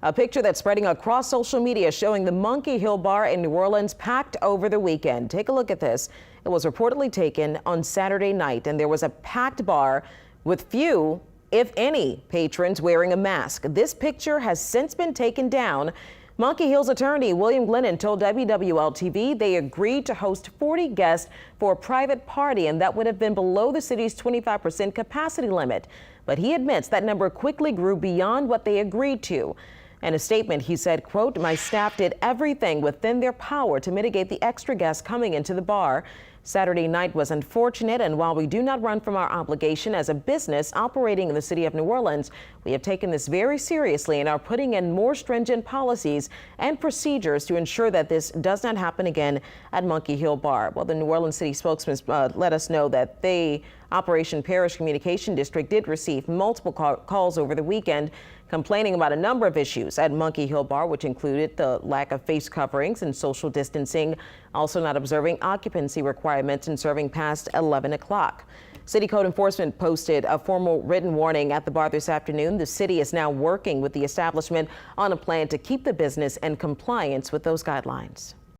A picture that's spreading across social media showing the Monkey Hill Bar in New Orleans packed over the weekend. Take a look at this. It was reportedly taken on Saturday night, and there was a packed bar with few, if any, patrons wearing a mask. This picture has since been taken down. Monkey Hill's attorney William Glennon told WWL-TV they agreed to host 40 guests for a private party, and that would have been below the city's 25% capacity limit. But he admits that number quickly grew beyond what they agreed to. In a statement, he said, quote, "My staff did everything within their power to mitigate the extra guests coming into the bar. Saturday night was unfortunate, and while we do not run from our obligation as a business operating in the city of New Orleans, we have taken this very seriously and are putting in more stringent policies and procedures to ensure that this does not happen again at Monkey Hill Bar." Well, the New Orleans City spokesman let us know that the Operation Parish Communication District did receive multiple calls over the weekend complaining about a number of issues at Monkey Hill Bar, which included the lack of face coverings and social distancing, also not observing occupancy requirements and serving past 11 o'clock. City Code Enforcement posted a formal written warning at the bar this afternoon. The city is now working with the establishment on a plan to keep the business in compliance with those guidelines.